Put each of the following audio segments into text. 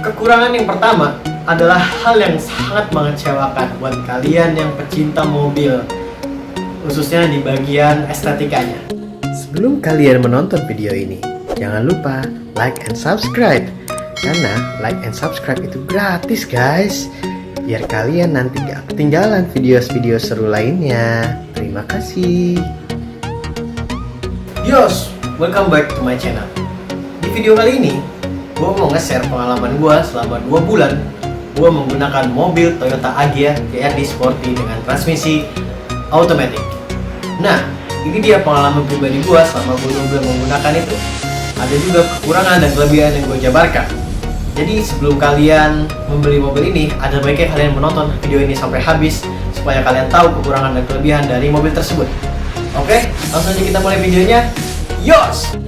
Kekurangan yang pertama adalah hal yang sangat mengecewakan buat kalian yang pecinta mobil, khususnya di bagian estetikanya. Sebelum kalian menonton video ini, jangan lupa like and subscribe, karena like and subscribe itu gratis guys, biar kalian nanti gak ketinggalan video-video seru lainnya. Terima kasih. Yos, welcome back to my channel. Di video kali ini gue mau nge-share pengalaman gue selama 2 bulan gue menggunakan mobil Toyota Agya TRD Sporty dengan transmisi automatic. Nah, ini dia pengalaman pribadi gue selama gue menggunakan itu. Ada juga kekurangan dan kelebihan yang gue jabarkan. Jadi sebelum kalian membeli mobil ini, ada baiknya kalian menonton video ini sampai habis supaya kalian tahu kekurangan dan kelebihan dari mobil tersebut. Oke, langsung aja kita mulai videonya. Yos!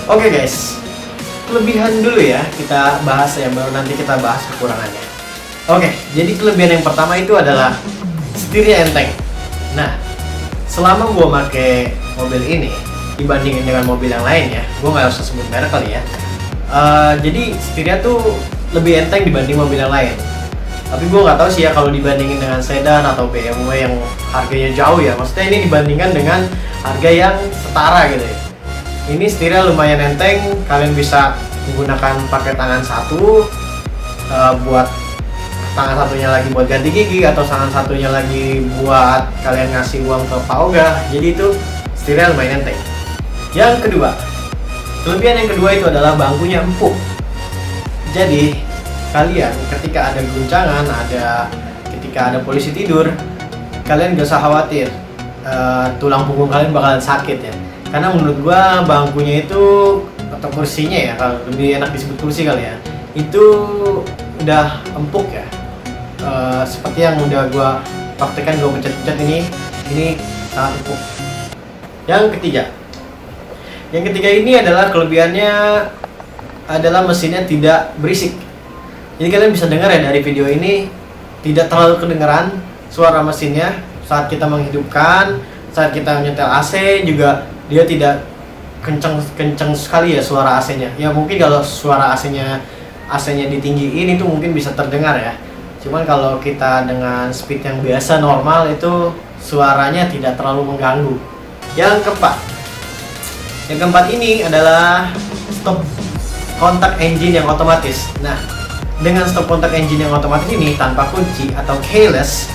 Oke guys, kelebihan dulu ya, kita bahas ya, baru nanti kita bahas kekurangannya. Oke, jadi kelebihan yang pertama itu adalah setirnya enteng. Nah, selama gue pakai mobil ini dibandingin dengan mobil yang lain ya, gue nggak usah sebut merek kali ya. Jadi setirnya tuh lebih enteng dibanding mobil yang lain. Tapi gue nggak tahu sih ya kalau dibandingin dengan sedan atau BMW yang harganya jauh ya. Maksudnya ini dibandingkan dengan harga yang setara gitu ya. Ini setirnya lumayan enteng, kalian bisa menggunakan pakai tangan satu, buat tangan satunya lagi buat ganti gigi, atau tangan satunya lagi buat kalian ngasih uang ke Pak Oga. Jadi itu setirnya lumayan enteng. Yang kedua, kelebihan yang kedua itu adalah bangkunya empuk. Jadi kalian ketika ada guncangan, ketika ada polisi tidur, kalian gak usah khawatir tulang punggung kalian bakalan sakit ya. Karena menurut gua bangkunya itu atau kursinya ya, kalau lebih enak disebut kursi kali ya, itu udah empuk ya. Seperti yang udah gua praktekkan, gua pencet-pencet ini sangat empuk. Yang ketiga ini adalah kelebihannya adalah mesinnya tidak berisik. Jadi kalian bisa dengar ya dari video ini, tidak terlalu kedengeran suara mesinnya saat kita menghidupkan, saat kita nyetel AC juga. Dia tidak kenceng sekali ya suara AC-nya. Ya mungkin kalau suara AC-nya ditinggiin itu mungkin bisa terdengar ya. Cuman kalau kita dengan speed yang biasa normal itu suaranya tidak terlalu mengganggu. Yang keempat ini adalah stop kontak engine yang otomatis. Nah, dengan stop kontak engine yang otomatis ini tanpa kunci atau keyless,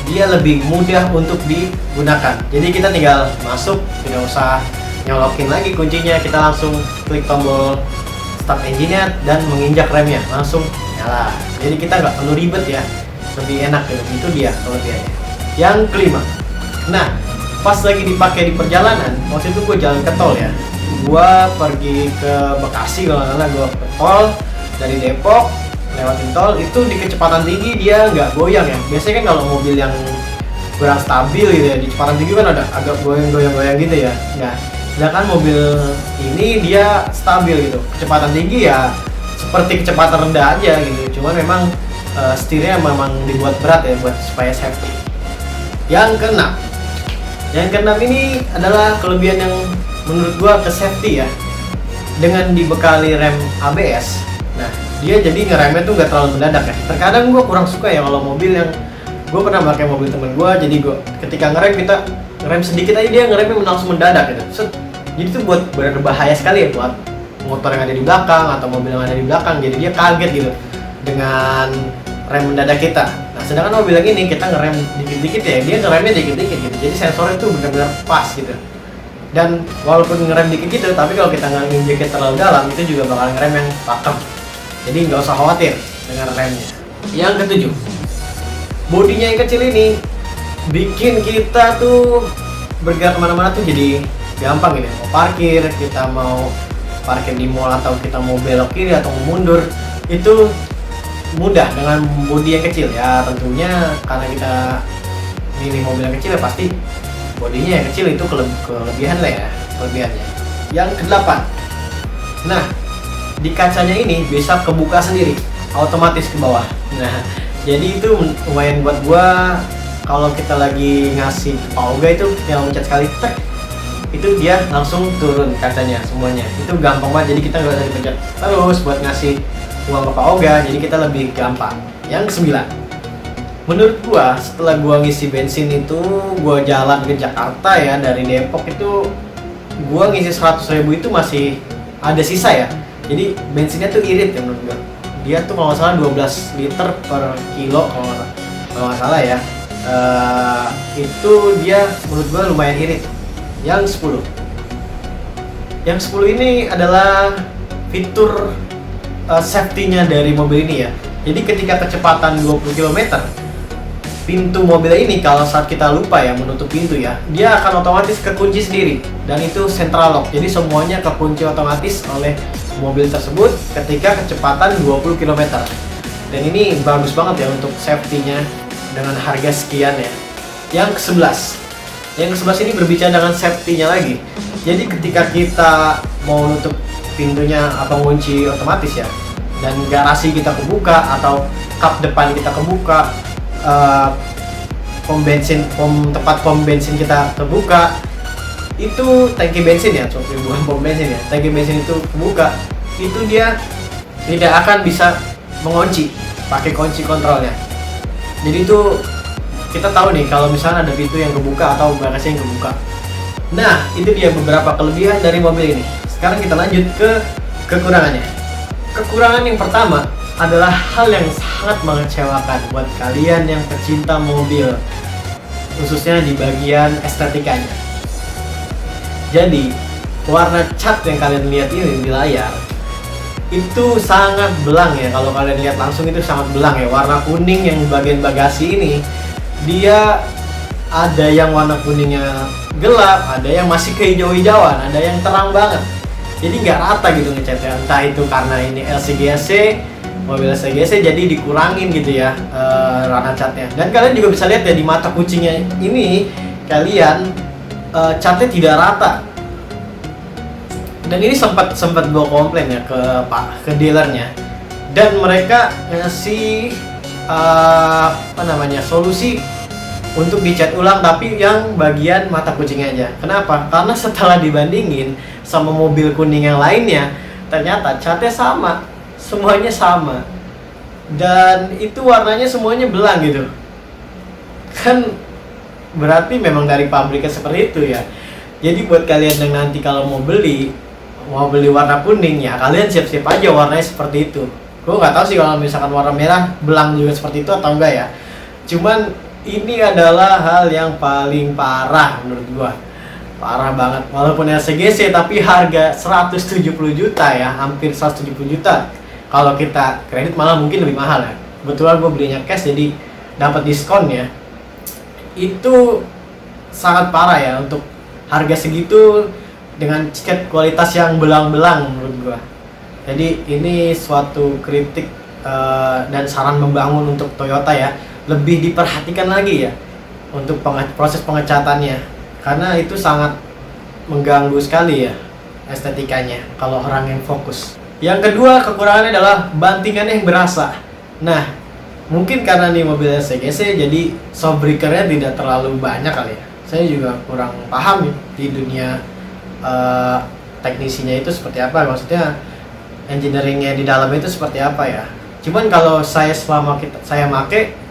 dia lebih mudah untuk digunakan. Jadi kita tinggal masuk, tidak usah nyolokin lagi kuncinya, kita langsung klik tombol start engine-nya dan menginjak remnya, langsung nyala. Jadi kita nggak perlu ribet ya, lebih enak gitu. Itu dia kelebihannya. Yang kelima, nah pas lagi dipakai di perjalanan, waktu itu gue jalan ke tol ya, gue pergi ke Bekasi kalau nggak salah, gue ke tol dari Depok lewatin tol itu di kecepatan tinggi dia nggak goyang ya. Biasanya kan kalau mobil yang kurang stabil gitu ya, di kecepatan tinggi kan ada agak goyang-goyang gitu ya. Nah, sedangkan mobil ini dia stabil gitu, kecepatan tinggi ya seperti kecepatan rendah aja gitu. Cuman memang setirnya memang dibuat berat ya buat supaya safety. Yang keenam ini adalah kelebihan yang menurut gua ke safety ya, dengan dibekali rem ABS. Nah, dia jadi ngeremnya tuh gak terlalu mendadak ya. Terkadang gue kurang suka ya kalau mobil yang gue pernah pakai mobil temen gue, jadi gue ketika ngerem kita ngerem sedikit aja dia ngeremnya langsung mendadak gitu. Jadi itu buat berbahaya sekali ya buat motor yang ada di belakang atau mobil yang ada di belakang. Jadi dia kaget gitu dengan rem mendadak kita. Nah, sedangkan mobil yang ini kita ngerem dikit-dikit ya, dia ngeremnya dikit-dikit gitu. Jadi sensornya tuh benar-benar pas gitu. Dan walaupun ngerem dikit gitu, tapi kalau kita nginjeknya terlalu dalam itu juga bakal ngerem yang pakem. Jadi nggak usah khawatir dengan remnya. Yang ketujuh, bodinya yang kecil ini bikin kita tuh bergerak kemana-mana tuh jadi gampang ini, mau parkir, kita mau parkir di mall atau kita mau belok kiri atau mau mundur, itu mudah dengan bodi yang kecil ya. Tentunya karena kita milih mobil yang kecil ya pasti bodinya yang kecil itu kelebihan lah ya, kelebihannya. Yang kedelapan, nah di kacanya ini bisa kebuka sendiri, otomatis ke bawah. Nah jadi itu lumayan buat gua kalau kita lagi ngasih ke Pak Oga itu yang mencet sekali, itu dia langsung turun kacanya semuanya. Itu gampang banget, jadi kita nggak usah dipencet terus buat ngasih uang ke Pak Oga, jadi kita lebih gampang. Yang kesembilan, menurut gua setelah gua ngisi bensin itu, gua jalan ke Jakarta ya dari Depok itu, gua ngisi 100.000 itu masih ada sisa ya. Jadi bensinnya tuh irit ya menurut gua. Dia tuh kalau nggak salah 12 liter per kilo kalau nggak salah ya. Itu dia menurut gua lumayan irit. Yang 10, ini adalah fitur safety-nya dari mobil ini ya. Jadi ketika kecepatan 20 km, pintu mobil ini kalau saat kita lupa ya menutup pintu ya, dia akan otomatis kekunci sendiri, dan itu central lock. Jadi semuanya kekunci otomatis oleh mobil tersebut ketika kecepatan 20 km. Dan ini bagus banget ya untuk safety-nya dengan harga sekian ya. Yang ke-11, ini berbicara dengan safety-nya lagi. Jadi ketika kita mau nutup pintunya atau kunci otomatis ya, dan garasi kita kebuka atau kap depan kita kebuka, tempat pom bensin kita terbuka, itu tangki bensin ya, bukan pom bensin ya, tangki bensin itu kebuka, itu dia tidak akan bisa mengunci pakai kunci kontrolnya. Jadi itu kita tahu nih kalau misalnya ada pintu yang kebuka atau bagasi yang kebuka. Nah itu dia beberapa kelebihan dari mobil ini. Sekarang kita lanjut ke kekurangannya. Kekurangan yang pertama adalah hal yang sangat mengecewakan buat kalian yang pecinta mobil, khususnya di bagian estetikanya. Jadi warna cat yang kalian lihat ini di layar itu sangat belang ya. Kalau kalian lihat langsung itu sangat belang ya. Warna kuning yang bagian bagasi ini, dia ada yang warna kuningnya gelap, ada yang masih kehijau-hijauan, ada yang terang banget. Jadi nggak rata gitu ngecatnya. Entah itu karena ini LCGC, mobil LCGC jadi dikurangin gitu ya warna catnya. Dan kalian juga bisa lihat ya di mata kucingnya ini, kalian catnya tidak rata. Dan ini sempat gue komplain ya ke dealernya, dan mereka ngasih solusi untuk dicat ulang tapi yang bagian mata kucingnya aja. Kenapa? Karena setelah dibandingin sama mobil kuning yang lainnya, ternyata catnya sama, semuanya sama, dan itu warnanya semuanya belang gitu. Kan berarti memang dari pabriknya seperti itu ya. Jadi buat kalian yang nanti kalau mau beli warna kuning ya, kalian siap-siap aja warnanya seperti itu. Gue nggak tahu sih kalau misalkan warna merah belang juga seperti itu atau enggak ya. Cuman ini adalah hal yang paling parah menurut gua. Parah banget. Walaupun LCGC tapi harga 170 juta ya, hampir 170 juta. Kalau kita kredit malah mungkin lebih mahal ya. Kebetulan gua belinya cash jadi dapat diskon ya. Itu sangat parah ya untuk harga segitu dengan cat kualitas yang belang-belang menurut gua. Jadi ini suatu kritik dan saran membangun untuk Toyota ya. Lebih diperhatikan lagi ya untuk proses pengecatannya, karena itu sangat mengganggu sekali ya estetikanya kalau orang yang fokus. Yang kedua kekurangannya adalah bantingannya yang berasa. Nah mungkin karena nih mobil LCGC jadi shockbreakernya tidak terlalu banyak kali ya. Saya juga kurang paham di dunia teknisinya itu seperti apa, maksudnya engineeringnya di dalam itu seperti apa ya. Cuman kalau saya saya make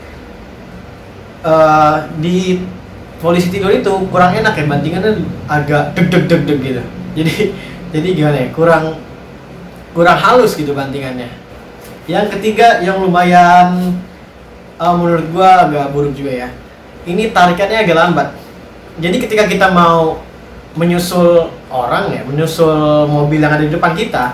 di polisi tidur itu kurang enak ya, bantingannya agak deg gitu. Jadi gimana ya, kurang halus gitu bantingannya. Yang ketiga yang lumayan menurut gua agak buruk juga ya, ini tarikannya agak lambat. Jadi ketika kita mau menyusul orang ya, menyusul mobil yang ada di depan kita,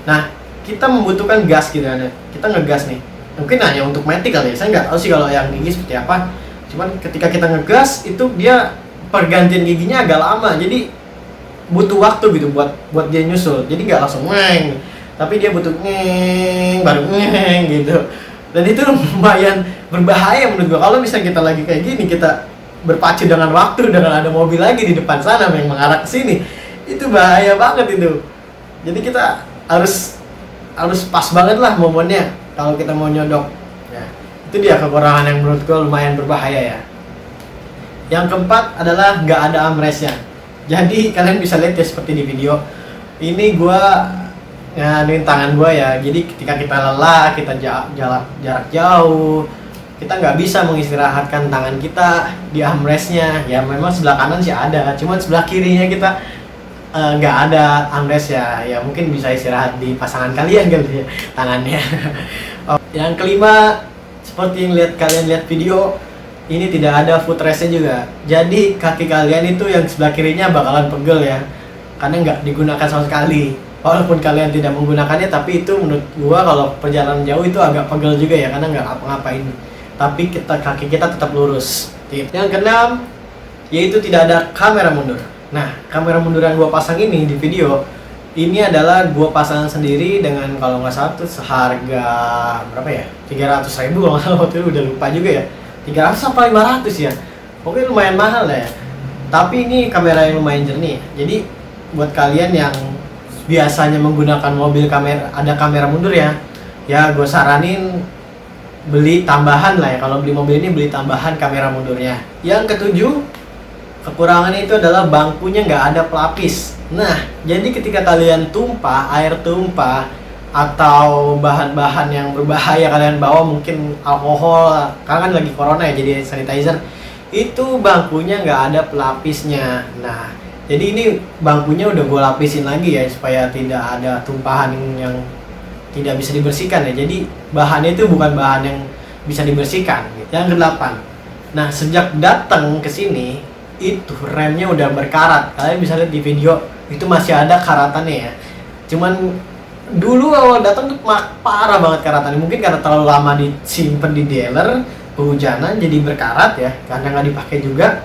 nah kita membutuhkan gas gitu ya, kita ngegas nih, mungkin hanya untuk matic kali ya, saya nggak tahu sih kalau yang gigi seperti apa. Cuman ketika kita ngegas itu dia pergantian giginya agak lama, jadi butuh waktu gitu buat dia nyusul. Jadi nggak langsung ngeng, tapi dia butuh ngeng baru ngeng gitu. Dan itu lumayan berbahaya menurut gua. Kalau misalnya kita lagi kayak gini, kita berpacu dengan waktu, dengan ada mobil lagi di depan sana yang mengarah ke sini, itu bahaya banget itu. Jadi kita harus pas banget lah momennya kalau kita mau nyodok. Nah, itu dia kekurangan yang menurut gua lumayan berbahaya ya. Yang keempat adalah nggak ada armrestnya. Jadi kalian bisa lihat ya seperti di video ini, gua nganuin tangan gua ya. Jadi ketika kita lelah, kita jarak jauh, kita nggak bisa mengistirahatkan tangan kita di armrestnya. Ya memang sebelah kanan sih ada, cuman sebelah kirinya kita nggak ada armrest ya. Ya mungkin bisa istirahat di pasangan kalian kali ya tangannya. Oh, yang kelima, seperti yang kalian lihat video ini, tidak ada footrestnya juga. Jadi kaki kalian itu yang sebelah kirinya bakalan pegel ya, karena nggak digunakan sama sekali. Walaupun kalian tidak menggunakannya, tapi itu menurut gua kalau perjalanan jauh itu agak pegel juga ya, karena nggak ngapa-ngapain. Tapi kaki kita tetap lurus. Yang keenam, yaitu tidak ada kamera mundur. Nah, kamera mundur yang gua pasang ini di video ini adalah gua pasang sendiri dengan, kalau nggak salah tuh seharga berapa ya, 300.000 kalau nggak salah, waktu itu udah lupa juga ya, 300 sampai 500 ya, pokoknya lumayan mahal ya. Tapi ini kamera yang lumayan jernih. Jadi buat kalian yang biasanya menggunakan mobil ada kamera mundur ya gue saranin beli tambahan lah ya. Kalau beli mobil ini beli tambahan kamera mundurnya. Yang ketujuh, kekurangannya itu adalah bangkunya nggak ada pelapis. Nah, jadi ketika kalian air tumpah atau bahan-bahan yang berbahaya kalian bawa, mungkin alkohol, karena kan lagi corona ya, jadi sanitizer, itu bangkunya nggak ada pelapisnya. Nah, jadi ini bangkunya udah gue lapisin lagi ya, supaya tidak ada tumpahan yang tidak bisa dibersihkan ya. Jadi bahannya itu bukan bahan yang bisa dibersihkan. Yang kedelapan, nah sejak datang ke sini itu remnya udah berkarat. Kalian bisa lihat di video itu masih ada karatannya ya. Cuman dulu awal datang tuh parah banget karatannya. Mungkin karena terlalu lama disimpan di dealer, kehujanan jadi berkarat ya, karena nggak dipakai juga.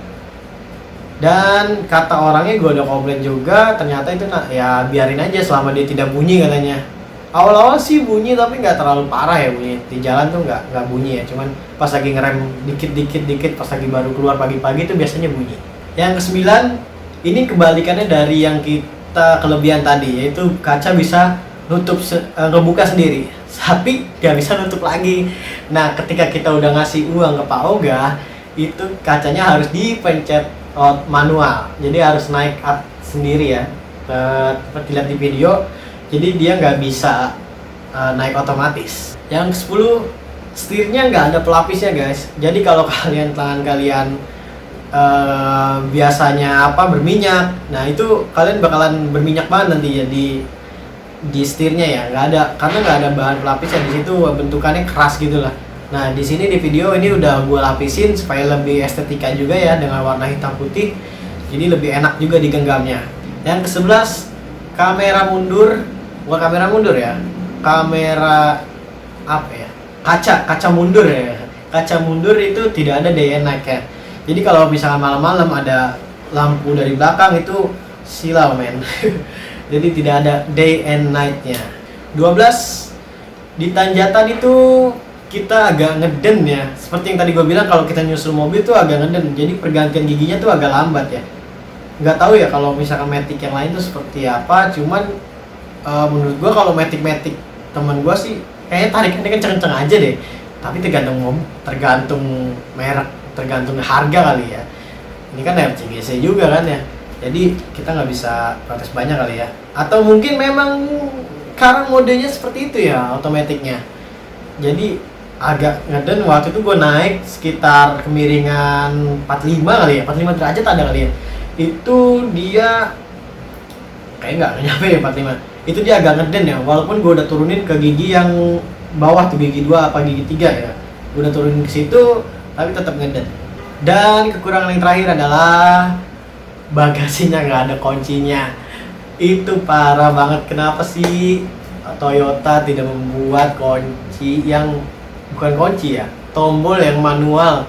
Dan kata orangnya gue udah komplain juga, ternyata itu ya biarin aja selama dia tidak bunyi katanya. Awal-awal sih bunyi tapi nggak terlalu parah ya bunyi. Di jalan tuh nggak bunyi ya, cuman pas lagi ngerem dikit pas lagi baru keluar pagi-pagi itu biasanya bunyi. Yang kesembilan, ini kebalikannya dari yang kita kelebihan tadi, yaitu kaca bisa ngebuka sendiri, tapi nggak bisa nutup lagi. Nah, ketika kita udah ngasih uang ke Pak Oga, itu kacanya harus dipencet manual, jadi harus naik up sendiri ya, seperti lihat di video. Jadi dia nggak bisa naik otomatis. Yang ke-10, setirnya nggak ada pelapisnya guys. Jadi kalau tangan kalian biasanya berminyak, nah itu kalian bakalan berminyak banget nanti ya di setirnya ya, nggak ada, karena nggak ada bahan pelapisnya di situ, bentukannya keras gitu lah. Nah di sini di video ini udah gue lapisin supaya lebih estetika juga ya, dengan warna hitam putih, jadi lebih enak juga digenggamnya. Yang ke-11, kamera mundur, bukan kamera mundur ya, kamera kaca mundur ya. Kaca mundur itu tidak ada day and night ya. Jadi kalau misalnya malam-malam ada lampu dari belakang itu silau men. Jadi tidak ada day and night-nya. 12, di tanjatan itu kita agak ngeden ya. Seperti yang tadi gue bilang, kalau kita nyusul mobil tuh agak ngeden. Jadi pergantian giginya tuh agak lambat ya. Nggak tahu ya kalau misalkan Matic yang lain tuh seperti apa. Cuman menurut gue kalau Matic temen gue sih kayaknya tarikannya kenceng-kenceng aja deh. Tapi tergantung merek, tergantung harga kali ya. Ini kan RCGC juga kan ya. Jadi kita nggak bisa protes banyak kali ya. Atau mungkin memang sekarang modenya seperti itu ya, otomatiknya. Jadi agak ngeden. Waktu itu gue naik sekitar kemiringan 45 kali ya, 45 derajat ada kali ya. Itu dia kayak nggak nyampe ya 45. Itu dia agak ngeden ya, walaupun gue udah turunin ke gigi yang bawah tuh, gigi 2 apa gigi 3 ya. Gue udah turunin ke situ, tapi tetap ngeden. Dan kekurangan yang terakhir adalah bagasinya nggak ada kuncinya. Itu parah banget. Kenapa sih Toyota tidak membuat kunci yang bukan kunci ya, tombol yang manual?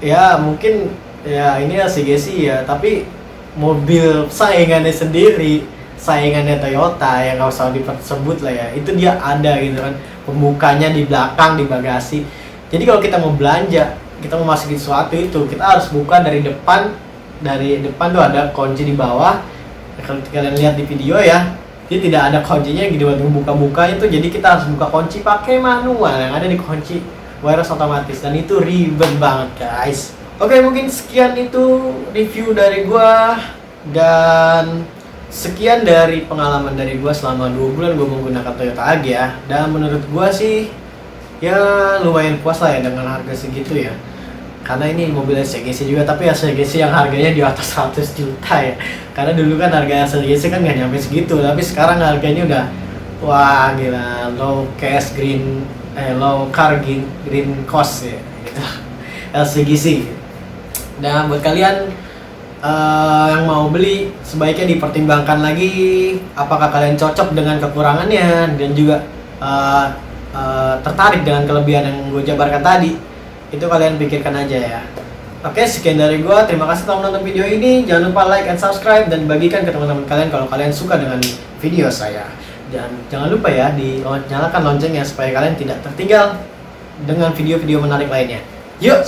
Ya mungkin ya ini ya CGC ya, tapi mobil saingannya sendiri, saingannya Toyota yang nggak usah disebut lah ya, itu dia ada gitu kan, pembukanya di belakang di bagasi. Jadi kalau kita mau belanja, kita mau masukin sesuatu itu kita harus buka dari depan. Dari depan tuh ada kunci di bawah. Kalau kalian lihat di video ya, dia tidak ada kuncinya gitu buat buka-buka itu, jadi kita harus buka kunci pakai manual yang ada di kunci wireless otomatis, dan itu ribet banget guys. Oke, mungkin sekian itu review dari gua, dan sekian dari pengalaman dari gua selama 2 bulan gua menggunakan Toyota Agya. Dan menurut gua sih ya lumayan puas lah ya dengan harga segitu ya, karena ini mobil SCGC juga, tapi SCGC yang harganya di atas 100 juta ya. Karena dulu kan harga SCGC kan nggak nyampe segitu, tapi sekarang harganya udah wah gila, low car green cost ya gitu. SCGC. Dan buat kalian yang mau beli, sebaiknya dipertimbangkan lagi apakah kalian cocok dengan kekurangannya dan juga tertarik dengan kelebihan yang gue jabarkan tadi. Itu kalian pikirkan aja ya. Oke, sekian dari gue. Terima kasih telah menonton video ini. Jangan lupa like and subscribe dan bagikan ke teman-teman kalian kalau kalian suka dengan video saya. Dan jangan lupa ya nyalakan loncengnya supaya kalian tidak tertinggal dengan video-video menarik lainnya. Yuk!